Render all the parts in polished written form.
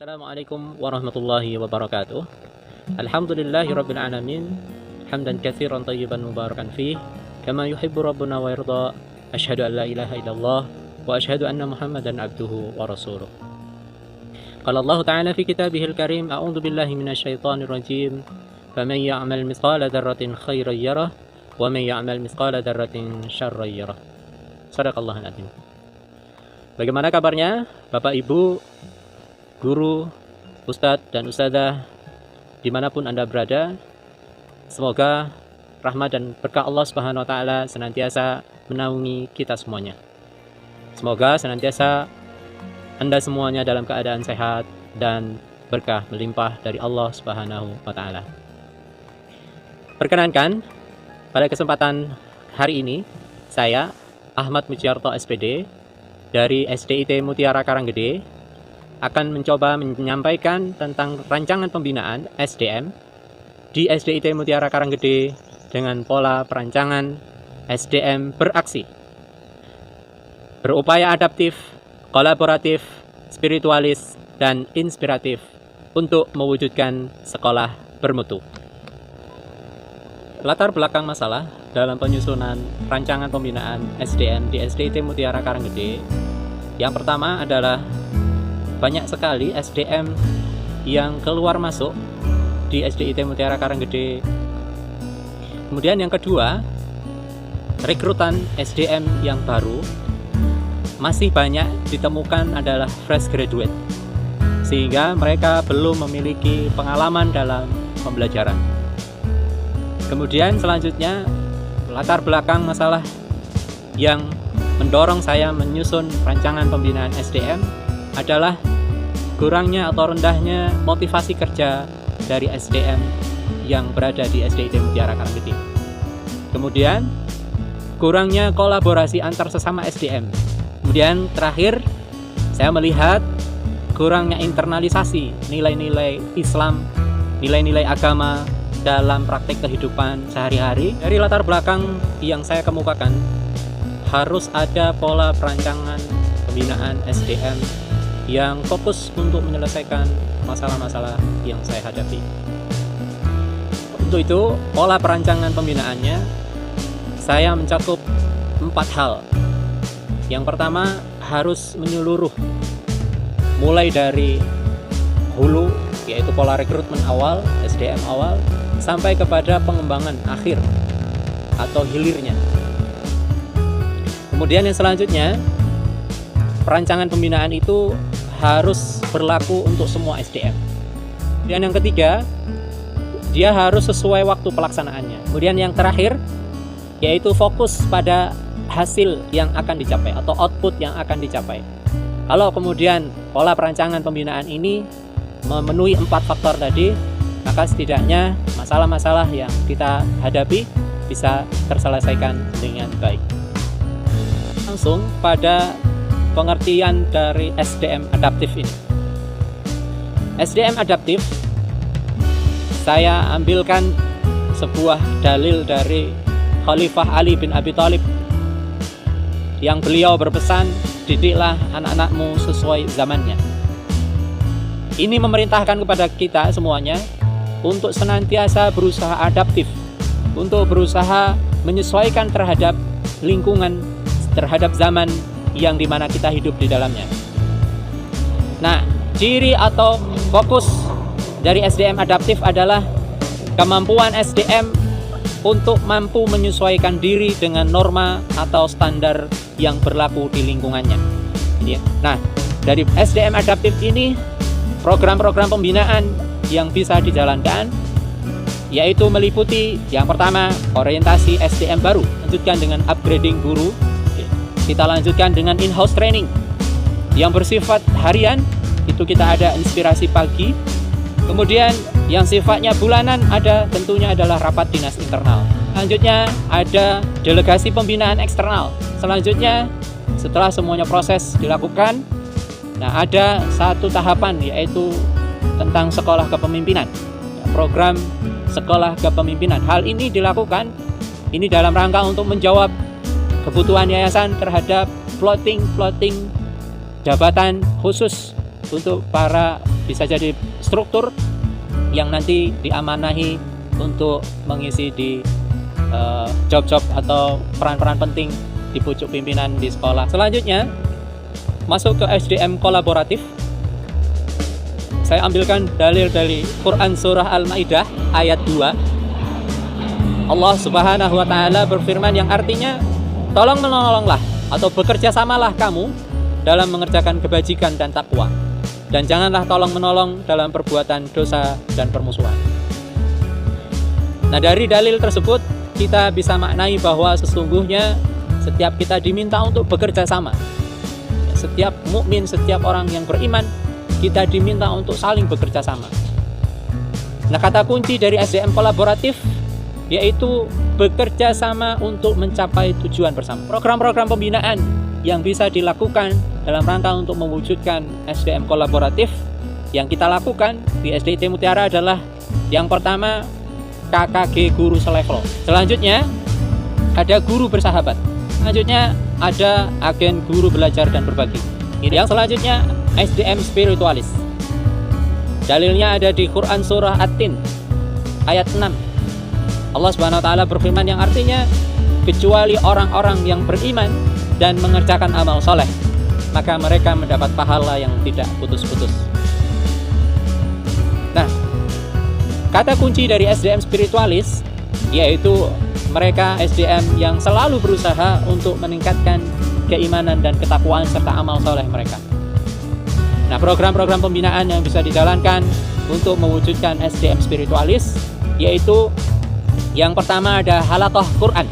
Assalamualaikum warahmatullahi wabarakatuh. Alhamdulillahirabbil alamin. Hamdan katsiran thayyiban mubarakan fih, kama yuhibbu rabbuna wa yarda. Asyhadu an la ilaha illallah wa asyhadu anna Muhammadan abduhu wa rasuluh. Qala Allah Ta'ala fi kitabihil karim, a'udzu billahi minasyaitonir rajim. Faman ya'mal mithqala dzarratin khairan yarah wa man ya'mal mithqala dzarratin syarran yarah. Shadaqallahul adzim. Bagaimana kabarnya Bapak Ibu, guru, ustadz dan ustadzah dimanapun Anda berada? Semoga rahmat dan berkah Allah Subhanahu wa Ta'ala senantiasa menaungi kita semuanya. Semoga senantiasa Anda semuanya dalam keadaan sehat dan berkah melimpah dari Allah Subhanahu wa Ta'ala. Perkenankan, pada kesempatan hari ini saya Ahmad Mujiarto SPD dari SDIT Mutiara Karanggede akan mencoba menyampaikan tentang rancangan pembinaan SDM di SDIT Mutiara Karanggede dengan pola perancangan SDM beraksi, berupaya adaptif, kolaboratif, spiritualis, dan inspiratif untuk mewujudkan sekolah bermutu. Latar belakang masalah dalam penyusunan rancangan pembinaan SDM di SDIT Mutiara Karanggede, yang pertama adalah banyak sekali SDM yang keluar masuk di SDIT Mutiara Karanggede. Kemudian yang kedua, rekrutan SDM yang baru masih banyak ditemukan adalah fresh graduate, sehingga mereka belum memiliki pengalaman dalam pembelajaran. Kemudian selanjutnya, latar belakang masalah yang mendorong saya menyusun rancangan pembinaan SDM adalah kurangnya atau rendahnya motivasi kerja dari SDM yang berada di SDIT Mutiara Karanggede. Kemudian kurangnya kolaborasi antar sesama SDM. Kemudian terakhir, saya melihat kurangnya internalisasi nilai-nilai Islam, nilai-nilai agama dalam praktek kehidupan sehari-hari. Dari latar belakang yang saya kemukakan, harus ada pola perancangan pembinaan SDM yang fokus untuk menyelesaikan masalah-masalah yang saya hadapi. Untuk itu, pola perancangan pembinaannya saya mencakup 4 hal. Yang pertama, harus menyeluruh, mulai dari hulu, yaitu pola rekrutmen awal, SDM awal, sampai kepada pengembangan akhir atau hilirnya. Kemudian yang selanjutnya, perancangan pembinaan itu harus berlaku untuk semua SDM. Dan yang ketiga, dia harus sesuai waktu pelaksanaannya. Kemudian yang terakhir, yaitu fokus pada hasil yang akan dicapai atau output yang akan dicapai. Kalau kemudian pola perancangan pembinaan ini memenuhi 4 faktor tadi, maka setidaknya masalah-masalah yang kita hadapi bisa terselesaikan dengan baik. Langsung pada pengertian dari SDM adaptif ini. SDM adaptif, saya ambilkan sebuah dalil dari Khalifah Ali bin Abi Thalib yang beliau berpesan, didiklah anak-anakmu sesuai zamannya. Ini memerintahkan kepada kita semuanya untuk senantiasa berusaha adaptif, untuk berusaha menyesuaikan terhadap lingkungan, terhadap zaman yang dimana kita hidup di dalamnya. Nah, ciri atau fokus dari SDM adaptif adalah kemampuan SDM untuk mampu menyesuaikan diri dengan norma atau standar yang berlaku di lingkungannya. Nah, dari SDM adaptif ini, program-program pembinaan yang bisa dijalankan yaitu meliputi yang pertama, orientasi SDM baru, lanjutkan dengan upgrading guru. Kita lanjutkan dengan in-house training yang bersifat harian, itu kita ada inspirasi pagi. Kemudian yang sifatnya bulanan ada, tentunya adalah rapat dinas internal. Selanjutnya ada delegasi pembinaan eksternal. Selanjutnya setelah semuanya proses dilakukan, nah ada satu tahapan yaitu tentang sekolah kepemimpinan, program sekolah kepemimpinan. Hal ini dilakukan ini dalam rangka untuk menjawab kebutuhan yayasan terhadap floating jabatan khusus untuk para bisa jadi struktur yang nanti diamanahi untuk mengisi di job-job atau peran-peran penting di pucuk pimpinan di sekolah. Selanjutnya masuk ke SDM kolaboratif. Saya ambilkan dalil dari Quran surah Al-Maidah ayat 2. Allah Subhanahu wa taala berfirman yang artinya, tolong menolonglah atau bekerja samalah kamu dalam mengerjakan kebajikan dan takwa, dan janganlah tolong menolong dalam perbuatan dosa dan permusuhan. Nah, dari dalil tersebut kita bisa maknai bahwa sesungguhnya setiap kita diminta untuk bekerja sama. Setiap mukmin, setiap orang yang beriman, kita diminta untuk saling bekerja sama. Nah, kata kunci dari SDM kolaboratif yaitu bekerja sama untuk mencapai tujuan bersama. Program-program pembinaan yang bisa dilakukan dalam rangka untuk mewujudkan SDM kolaboratif yang kita lakukan di SDIT Mutiara adalah yang pertama, KKG guru selevel. Selanjutnya ada guru bersahabat. Selanjutnya ada agen guru belajar dan berbagi. Yang selanjutnya SDM spiritualis. Dalilnya ada di Quran surah At-Tin ayat 6. Allah Subhanahu wa taala berfirman yang artinya, kecuali orang-orang yang beriman dan mengerjakan amal soleh, maka mereka mendapat pahala yang tidak putus-putus. Nah, kata kunci dari SDM spiritualis yaitu mereka SDM yang selalu berusaha untuk meningkatkan keimanan dan ketakwaan serta amal soleh mereka. Nah, program-program pembinaan yang bisa dijalankan untuk mewujudkan SDM spiritualis yaitu yang pertama ada Halaqah Quran.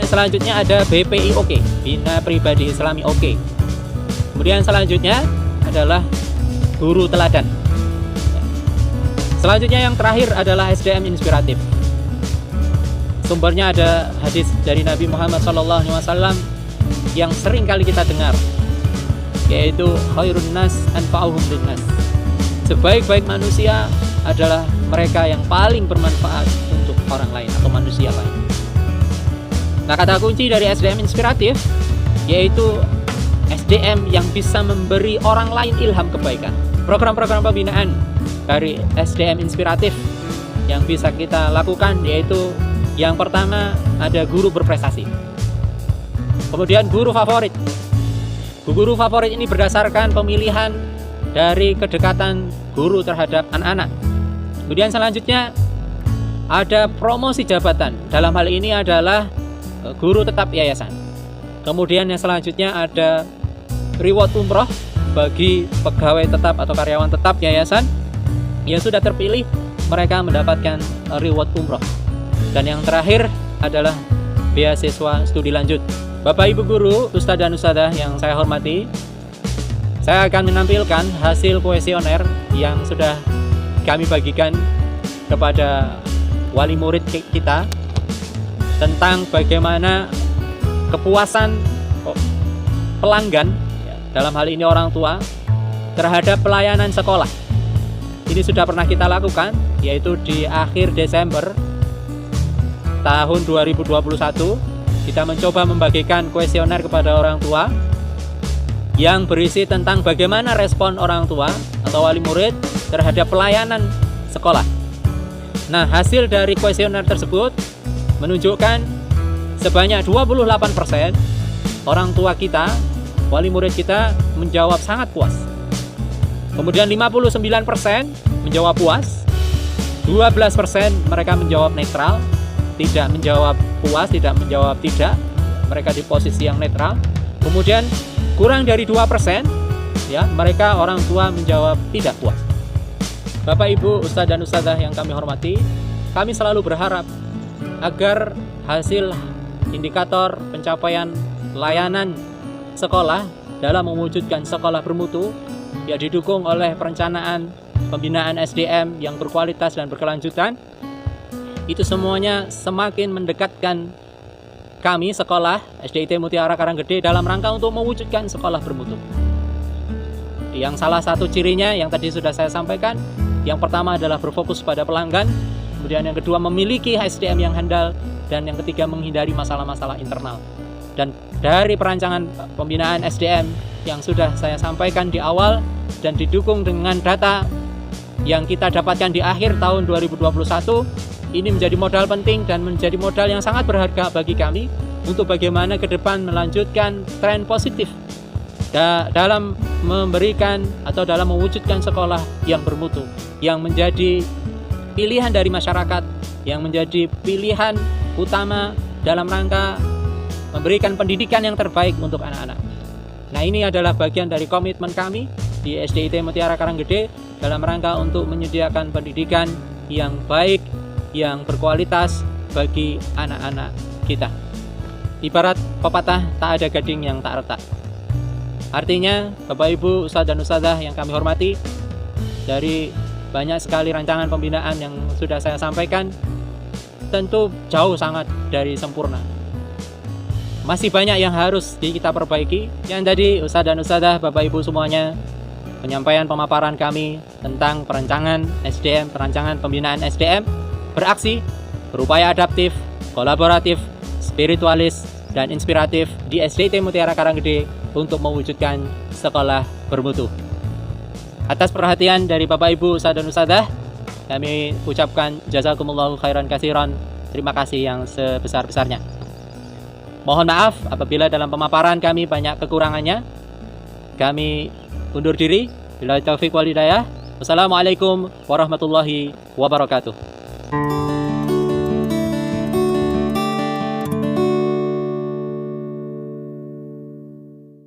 Selanjutnya ada BPI-OK, Bina Pribadi Islami OK. Kemudian selanjutnya adalah guru teladan. Selanjutnya yang terakhir adalah SDM inspiratif. Sumbernya ada hadis dari Nabi Muhammad SAW yang sering kali kita dengar, yaitu khairun nas anfa'uhum linnas. Sebaik-baik manusia adalah mereka yang paling bermanfaat untuk orang lain atau manusia lain. Nah, kata kunci dari SDM inspiratif yaitu SDM yang bisa memberi orang lain ilham kebaikan. Program-program pembinaan dari SDM inspiratif yang bisa kita lakukan yaitu yang pertama ada guru berprestasi. Kemudian guru favorit. Guru favorit ini berdasarkan pemilihan dari kedekatan guru terhadap anak-anak. Kemudian selanjutnya ada promosi jabatan. Dalam hal ini adalah guru tetap yayasan. Kemudian yang selanjutnya ada reward umroh bagi pegawai tetap atau karyawan tetap yayasan yang sudah terpilih, mereka mendapatkan reward umroh. Dan yang terakhir adalah beasiswa studi lanjut. Bapak Ibu guru, ustadz dan ustadzah yang saya hormati, saya akan menampilkan hasil kuesioner yang sudah kami bagikan kepada wali murid kita tentang bagaimana kepuasan pelanggan, dalam hal ini orang tua, terhadap pelayanan sekolah. Ini sudah pernah kita lakukan, yaitu di akhir Desember tahun 2021. Kita mencoba membagikan kuesioner kepada orang tua yang berisi tentang bagaimana respon orang tua atau wali murid terhadap pelayanan sekolah. Nah, hasil dari kuesioner tersebut menunjukkan sebanyak 28% orang tua kita, wali murid kita menjawab sangat puas. Kemudian 59% menjawab puas, 12% mereka menjawab netral, tidak menjawab puas, tidak menjawab tidak, mereka di posisi yang netral. Kemudian kurang dari 2% ya, mereka orang tua menjawab tidak puas. Bapak Ibu, ustadz dan ustadzah yang kami hormati, kami selalu berharap agar hasil indikator pencapaian layanan sekolah dalam mewujudkan sekolah bermutu ya didukung oleh perencanaan pembinaan SDM yang berkualitas dan berkelanjutan. Itu semuanya semakin mendekatkan kami sekolah SDIT Mutiara Karanggede dalam rangka untuk mewujudkan sekolah bermutu. Yang salah satu cirinya yang tadi sudah saya sampaikan, yang pertama adalah berfokus pada pelanggan, kemudian yang kedua memiliki SDM yang handal, dan yang ketiga menghindari masalah-masalah internal. Dan dari perancangan pembinaan SDM yang sudah saya sampaikan di awal dan didukung dengan data yang kita dapatkan di akhir tahun 2021 ini menjadi modal penting dan menjadi modal yang sangat berharga bagi kami untuk bagaimana ke depan melanjutkan tren positif dalam memberikan atau dalam mewujudkan sekolah yang bermutu, yang menjadi pilihan dari masyarakat, yang menjadi pilihan utama dalam rangka memberikan pendidikan yang terbaik untuk anak-anak. Nah, ini adalah bagian dari komitmen kami di SDIT Mutiara Karanggede dalam rangka untuk menyediakan pendidikan yang baik, yang berkualitas bagi anak-anak kita. Ibarat pepatah, tak ada gading yang tak retak. Artinya, Bapak Ibu, Ustadz dan Ustadzah yang kami hormati, dari banyak sekali rancangan pembinaan yang sudah saya sampaikan, tentu jauh sangat dari sempurna. Masih banyak yang harus kita perbaiki. Yang tadi Ustadz dan Ustadzah, Bapak Ibu semuanya, penyampaian pemaparan kami tentang perancangan SDM, perancangan pembinaan SDM, beraksi, berupaya adaptif, kolaboratif, spiritualis, dan inspiratif di SDIT Mutiara Karanggede untuk mewujudkan sekolah bermutu. Atas perhatian dari Bapak Ibu, Ustadz dan Ustadzah, kami ucapkan jazakumullahu khairan katsiran. Terima kasih yang sebesar-besarnya. Mohon maaf apabila dalam pemaparan kami banyak kekurangannya. Kami undur diri. Billahi taufiq wal hidayah. Wassalamualaikum warahmatullahi wabarakatuh.